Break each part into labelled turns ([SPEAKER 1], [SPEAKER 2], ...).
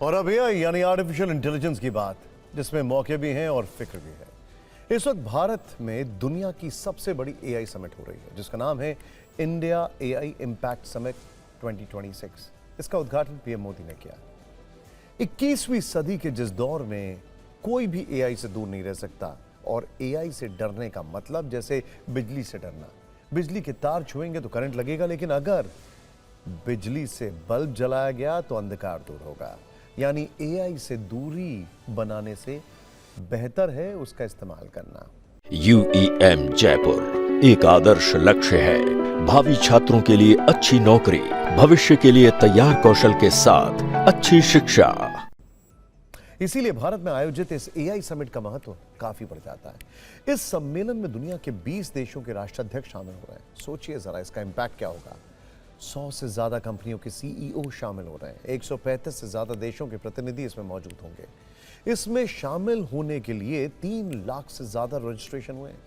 [SPEAKER 1] और अब एआई यानी आर्टिफिशियल इंटेलिजेंस की बात, जिसमें मौके भी हैं और फिक्र भी है। इस वक्त भारत में दुनिया की सबसे बड़ी एआई समिट हो रही है, जिसका नाम है इंडिया एआई इम्पैक्ट समिट 2026। इसका उद्घाटन पीएम मोदी ने किया। 21वीं सदी के जिस दौर में कोई भी एआई से दूर नहीं रह सकता, और एआई से डरने का मतलब जैसे बिजली से डरना। बिजली के तार छुएंगे तो करंट लगेगा, लेकिन अगर बिजली से बल्ब जलाया गया तो अंधकार दूर होगा। यानी एआई से दूरी बनाने से बेहतर है उसका इस्तेमाल करना।
[SPEAKER 2] यूईएम जयपुर एक आदर्श लक्ष्य है। भावी छात्रों के लिए अच्छी नौकरी, भविष्य के लिए तैयार कौशल के साथ अच्छी शिक्षा।
[SPEAKER 1] इसीलिए भारत में आयोजित इस एआई समिट का महत्व काफी बढ़ जाता है। इस सम्मेलन में दुनिया के 20 देशों के राष्ट्राध्यक्ष शामिल हो रहे हैं। सोचिए जरा इसका इम्पैक्ट क्या होगा। 100 से ज्यादा कंपनियों के सीईओ शामिल हो रहे हैं। 135 से ज्यादा देशों के प्रतिनिधि इसमें मौजूद होंगे। इसमें शामिल होने के लिए 3 लाख से ज्यादा रजिस्ट्रेशन हुए हैं।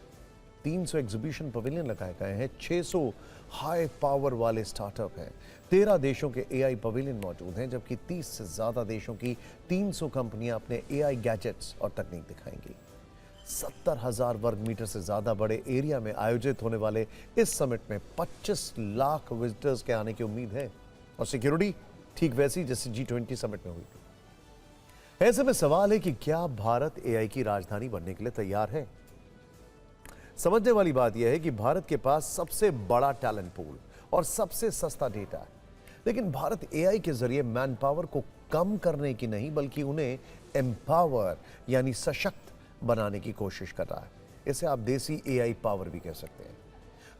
[SPEAKER 1] 300 एग्जीबिशन पवेलियन लगाए गए हैं। 600 हाई पावर वाले स्टार्टअप हैं। 13 देशों के एआई पवेलियन मौजूद हैं, जबकि 30 से ज्यादा देशों की 300 कंपनियां अपने एआई गैजेट्स और तकनीक दिखाएंगी। 70,000 वर्ग मीटर से ज्यादा बड़े एरिया में आयोजित होने वाले इस समिट में 25 लाख विजिटर्स के आने की उम्मीद है, और सिक्योरिटी ठीक वैसी जैसे G20 समिट में हुई थी। ऐसे में सवाल है कि क्या भारत एआई की राजधानी बनने के लिए तैयार है? समझने वाली बात यह है कि भारत के पास सबसे बड़ा टैलेंट पूल और सबसे सस्ता डेटा है, लेकिन भारत एआई के जरिए मैन पावर को कम करने की नहीं, बल्कि उन्हें एम्पावर यानी सशक्त बनाने की कोशिश कर रहा है। इसे आप देसी एआई पावर भी कह सकते हैं।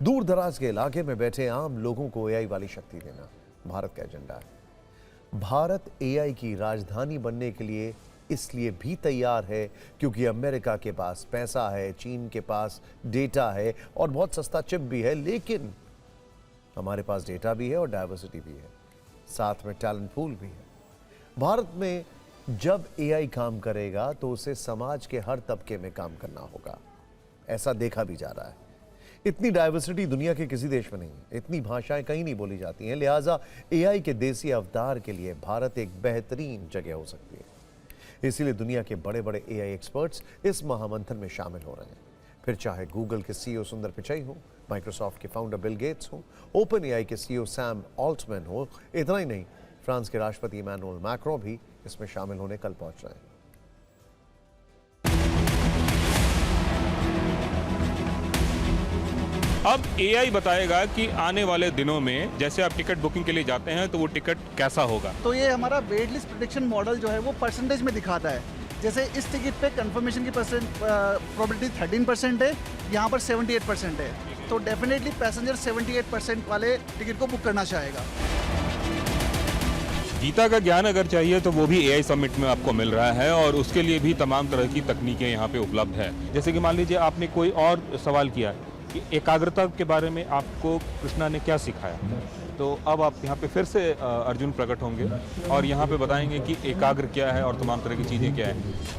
[SPEAKER 1] दूर दराज के इलाके में बैठे आम लोगों को एआई वाली शक्ति देना भारत का एजेंडा है। भारत एआई की राजधानी बनने के लिए इसलिए भी तैयार है क्योंकि अमेरिका के पास पैसा है, चीन के पास डेटा है और बहुत सस्ता चिप भी है, लेकिन हमारे पास डेटा भी है और डायवर्सिटी भी है, साथ में टैलेंट पूल भी है। भारत में जब एआई काम करेगा तो उसे समाज के हर तबके में काम करना होगा। ऐसा देखा भी जा रहा है। इतनी डाइवर्सिटी दुनिया के किसी देश में नहीं है। इतनी भाषाएं कहीं नहीं बोली जाती हैं। लिहाजा एआई के देसी अवतार के लिए भारत एक बेहतरीन जगह हो सकती है। इसीलिए दुनिया के बड़े बड़े एआई एक्सपर्ट्स इस महामंथन में शामिल हो रहे हैं। फिर चाहे गूगल के सीईओ सुंदर पिचाई हो, माइक्रोसॉफ्ट के फाउंडर बिल गेट्स हो, ओपन एआई के सीईओ सैम ऑल्टमैन हो, इतना ही नहीं, फ्रांस के राष्ट्रपति इमैनुअल मैक्रों भी इसमें शामिल होने कल पहुंच रहे हैं।
[SPEAKER 3] अब एआई बताएगा कि आने वाले दिनों में जैसे आप टिकट बुकिंग के लिए जाते हैं तो वो टिकट कैसा होगा।
[SPEAKER 4] तो ये हमारा वेट लिस्ट प्रेडिक्शन मॉडल जो है वो परसेंटेज में दिखाता है। जैसे इस टिकट पे कंफर्मेशन की प्रोबेबिलिटी 13% है, यहाँ पर 78% है। तो डेफिनेटली पैसेंजर 78% वाले टिकट को बुक करना चाहेगा।
[SPEAKER 3] गीता का ज्ञान अगर चाहिए तो वो भी एआई समिट में आपको मिल रहा है, और उसके लिए भी तमाम तरह की तकनीकें यहाँ पे उपलब्ध है। जैसे कि मान लीजिए आपने कोई और सवाल किया कि एकाग्रता के बारे में आपको कृष्णा ने क्या सिखाया, तो अब आप यहाँ पे फिर से अर्जुन प्रकट होंगे और यहाँ पे बताएंगे कि एकाग्र क्या है और तमाम तरह की चीज़ें क्या है।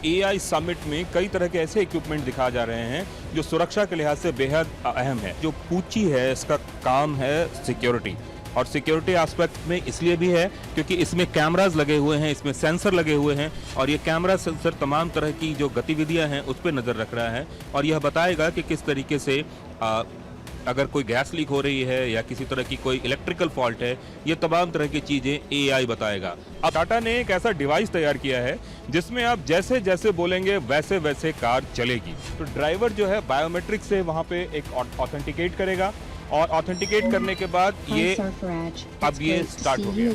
[SPEAKER 3] एआई समिट में कई तरह के ऐसे इक्विपमेंट दिखाए जा रहे हैं जो सुरक्षा के लिहाज से बेहद अहम है। जो पूची है इसका काम है सिक्योरिटी, और सिक्योरिटी एस्पेक्ट में इसलिए भी है क्योंकि इसमें कैमरास लगे हुए हैं, इसमें सेंसर लगे हुए हैं, और ये कैमरा सेंसर तमाम तरह की जो गतिविधियां हैं उस पर नज़र रख रहा है, और यह बताएगा कि किस तरीके से अगर कोई गैस लीक हो रही है या किसी तरह की कोई इलेक्ट्रिकल फॉल्ट है, ये तमाम तरह की चीज़ें एआई बताएगा। अब टाटा ने एक ऐसा डिवाइस तैयार किया है जिसमें आप जैसे जैसे बोलेंगे वैसे वैसे कार चलेगी। तो ड्राइवर जो है बायोमेट्रिक से वहाँ पे एक ऑथेंटिकेट करेगा, और ऑथेंटिकेट करने के बाद ये अब ये स्टार्ट हो गया।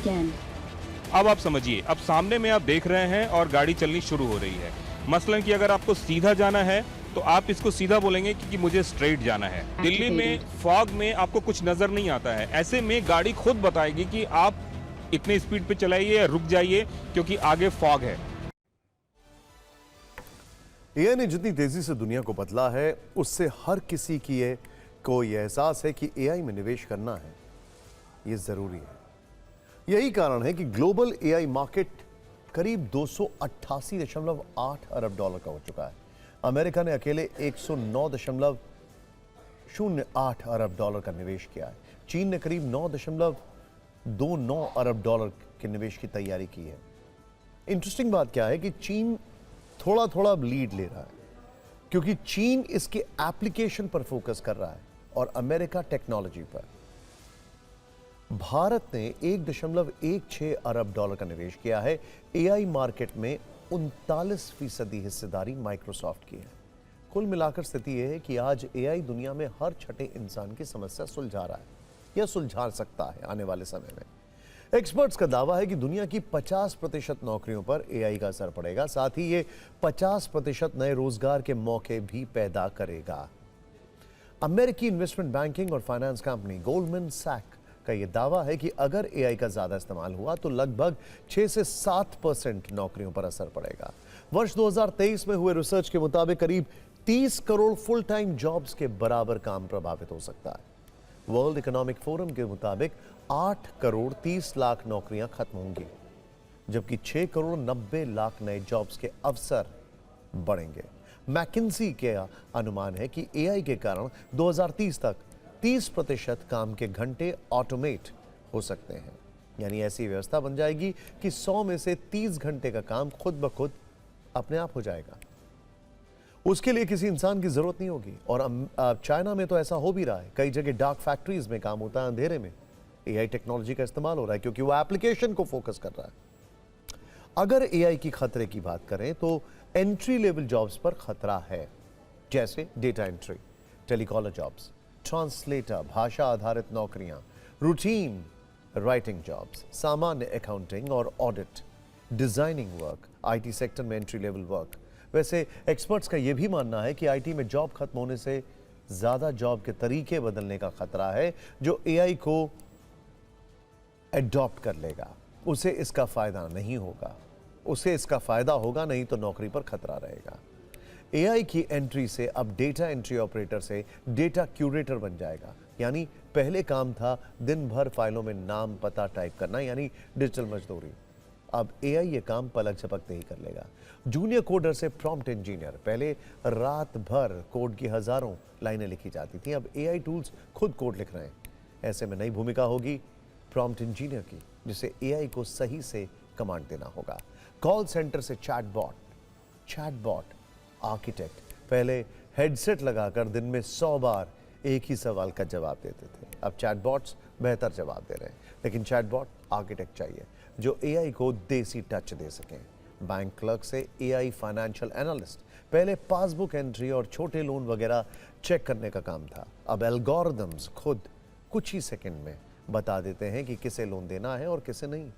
[SPEAKER 3] अब आप समझिए, अब सामने में आप देख रहे हैं और गाड़ी चलनी शुरू हो रही है। मसलन कि अगर आपको सीधा जाना है तो आप इसको सीधा बोलेंगे कि मुझे स्ट्रेट जाना है। दिल्ली में फॉग में आपको कुछ नजर नहीं आता है, ऐसे में गाड़ी खुद बताएगी कि आप इतने स्पीड पे चलाइए या रुक जाइए क्योंकि आगे फॉग है।
[SPEAKER 1] एआई ने जितनी तेजी से दुनिया को बदला है, उससे हर किसी की को यह एहसास है कि एआई में निवेश करना है, यह जरूरी है। यही कारण है कि ग्लोबल एआई मार्केट करीब 288.8 अरब डॉलर का हो चुका है। अमेरिका ने अकेले 109.08 अरब डॉलर का निवेश किया है। चीन ने करीब 9.29 अरब डॉलर के निवेश की तैयारी की है। इंटरेस्टिंग बात क्या है कि चीन थोड़ा थोड़ा लीड ले रहा है, क्योंकि चीन इसके एप्लीकेशन पर फोकस कर रहा है और अमेरिका टेक्नोलॉजी पर। भारत ने 1.16 अरब डॉलर का निवेश किया है। एआई मार्केट में 39% हिस्सेदारी माइक्रोसॉफ्ट की है। कुल मिलाकर स्थिति यह है कि आज एआई दुनिया में हर छठे इंसान की समस्या सुलझा रहा है या सुलझा सकता है आने वाले समय में। एक्सपर्ट्स का दावा है कि दुनिया की 50% नौकरियों पर एआई का असर पड़ेगा, साथ ही ये 50% नए रोजगार के मौके भी पैदा करेगा। अमेरिकी इन्वेस्टमेंट बैंकिंग और फाइनेंस कंपनी गोल्डमैन सैक का यह दावा है कि अगर एआई का ज्यादा इस्तेमाल हुआ तो लगभग 6 से 7% नौकरियों पर असर पड़ेगा। वर्ष 2023 में हुए रिसर्च के मुताबिक करीब 30 करोड़ फुल टाइम जॉब्स के बराबर काम प्रभावित हो सकता है। वर्ल्ड इकोनॉमिक फोरम के मुताबिक 8 करोड़ 30 लाख नौकरियां खत्म होंगी, जबकि 6 करोड़ 90 लाख नए जॉब्स के अवसर बढ़ेंगे। मैकिन्सी के अनुमान है कि एआई के कारण 2030 तक 30% काम के घंटे ऑटोमेट हो सकते हैं, यानी ऐसी व्यवस्था बन जाएगी कि 100 में से 30 घंटे का काम खुद ब खुद अपने आप हो जाएगा। उसके लिए किसी इंसान की जरूरत नहीं होगी। और चाइना में तो ऐसा हो भी रहा है। कई जगह डार्क फैक्ट्रीज में काम होता है अंधेरे में। एआई टेक्नोलॉजी का इस्तेमाल हो रहा है क्योंकि वो एप्लीकेशन को फोकस कर रहा है। अगर एआई की खतरे की बात करें तो एंट्री लेवल जॉब्स पर खतरा है, जैसे data entry, telecaller jobs, translator, भाषा आधारित नौकरियां, रूटीन राइटिंग जॉब्स, सामान्य अकाउंटिंग और audit, designing work, IT sector में एंट्री लेवल वर्क। वैसे एक्सपर्ट्स का यह भी मानना है कि आईटी में जॉब खत्म होने से ज्यादा जॉब के तरीके बदलने का खतरा है। जो एआई को एडॉप्ट कर लेगा उसे इसका फायदा नहीं होगा, उसे इसका फायदा होगा नहीं तो नौकरी पर खतरा रहेगा। एआई की एंट्री से अब डेटा एंट्री ऑपरेटर से डेटा क्यूरेटर बन जाएगा, यानी पहले काम था दिन भर फाइलों में नाम पता टाइप करना, यानी डिजिटल मजदूरी। अब एआई ये काम पलक झपकते ही कर लेगा। जूनियर कोडर से प्रॉम्प्ट इंजीनियर, पहले रात भर कोड की हजारों लाइनें लिखी जाती थी, अब एआई टूल्स खुद कोड लिख रहे हैं। ऐसे में नई भूमिका होगी प्रॉम्प्ट इंजीनियर की, जिसे एआई को सही से कमांड देना होगा। कॉल सेंटर से चैटबॉट आर्किटेक्ट, पहले हेडसेट लगाकर दिन में 100 बार एक ही सवाल का जवाब देते थे, अब चैटबॉट्स बेहतर जवाब दे रहे हैं। लेकिन चैटबॉट आर्किटेक्ट चाहिए जो एआई को देसी टच दे सकें। बैंक क्लर्क से एआई फाइनेंशियल एनालिस्ट, पहले पासबुक एंट्री और छोटे लोन वगैरह चेक करने का काम था, अब एल्गोरिदम्स खुद कुछ ही सेकंड में बता देते हैं कि किसे लोन देना है और किसे नहीं।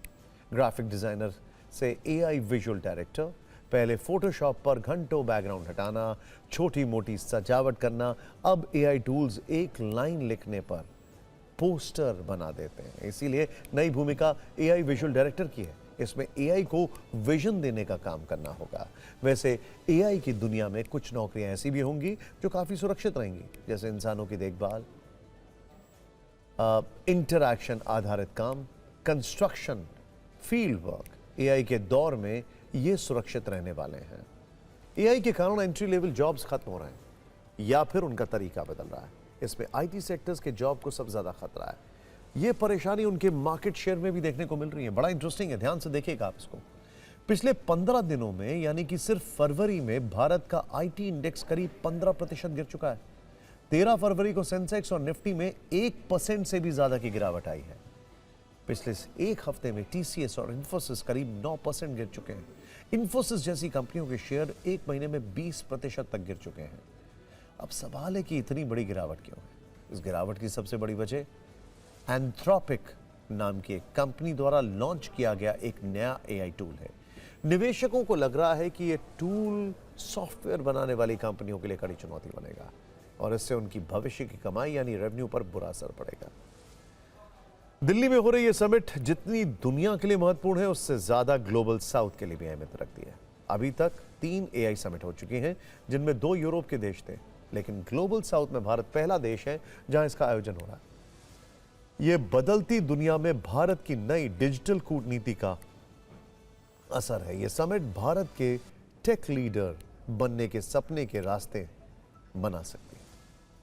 [SPEAKER 1] ग्राफिक डिजाइनर से एआई विजुअल डायरेक्टर, पहले फोटोशॉप पर घंटों बैकग्राउंड हटाना, छोटी मोटी सजावट करना, अब एआई टूल्स एक लाइन लिखने पर पोस्टर बना देते हैं। इसीलिए नई भूमिका एआई विजुअल डायरेक्टर की है। इसमें एआई को विजन देने का काम करना होगा। वैसे एआई की दुनिया में कुछ नौकरियां ऐसी भी होंगी जो काफी सुरक्षित रहेंगी, जैसे इंसानों की देखभाल, इंटरैक्शन आधारित काम, कंस्ट्रक्शन, फील्ड वर्क। एआई के दौर में ये सुरक्षित रहने वाले हैं। एआई के कारण एंट्री लेवल जॉब्स खत्म हो रहे हैं या फिर उनका तरीका बदल रहा है। इसमें आईटी सेक्टर्स के जॉब को सबसे ज्यादा खतरा है। ये परेशानी उनके मार्केट शेयर में भी देखने को मिल रही है। बड़ा इंटरेस्टिंग है, ध्यान से देखिएगा आप इसको। पिछले 15 दिनों में, यानी कि सिर्फ फरवरी में, भारत का आईटी इंडेक्स करीब 15% गिर चुका है। 13 फरवरी को सेंसेक्स और निफ्टी में 1% से भी ज्यादा की गिरावट आई है। पिछले एक हफ्ते में टीसीएस और इन्फोसिस करीब 9% गिर चुके हैं। इन्फोसिस जैसी कंपनियों के शेयर एक महीने में 20% तक गिर चुके हैं। अब सवाल है कि इतनी बड़ी गिरावट क्यों है? इस गिरावट की सबसे बड़ी वजह एंथ्रोपिक नाम की एक कंपनी द्वारा लॉन्च किया गया एक नया एआई टूल है। निवेशकों को लग रहा है कि यह टूल सॉफ्टवेयर बनाने वाली कंपनियों के लिए कड़ी चुनौती बनेगा और इससे उनकी भविष्य की कमाई यानी रेवेन्यू पर बुरा असर पड़ेगा। दिल्ली में हो रही यह समिट जितनी दुनिया के लिए महत्वपूर्ण है, उससे ज्यादा ग्लोबल साउथ के लिए भी अहमियत रखती है। अभी तक 3 एआई समिट हो चुकी हैं, जिनमें 2 यूरोप के देश थे, लेकिन ग्लोबल साउथ में भारत पहला देश है जहां इसका आयोजन हो रहा है। यह बदलती दुनिया में भारत की नई डिजिटल कूटनीति का असर है। यह समिट भारत के टेक लीडर बनने के सपने के रास्ते बना सकता है।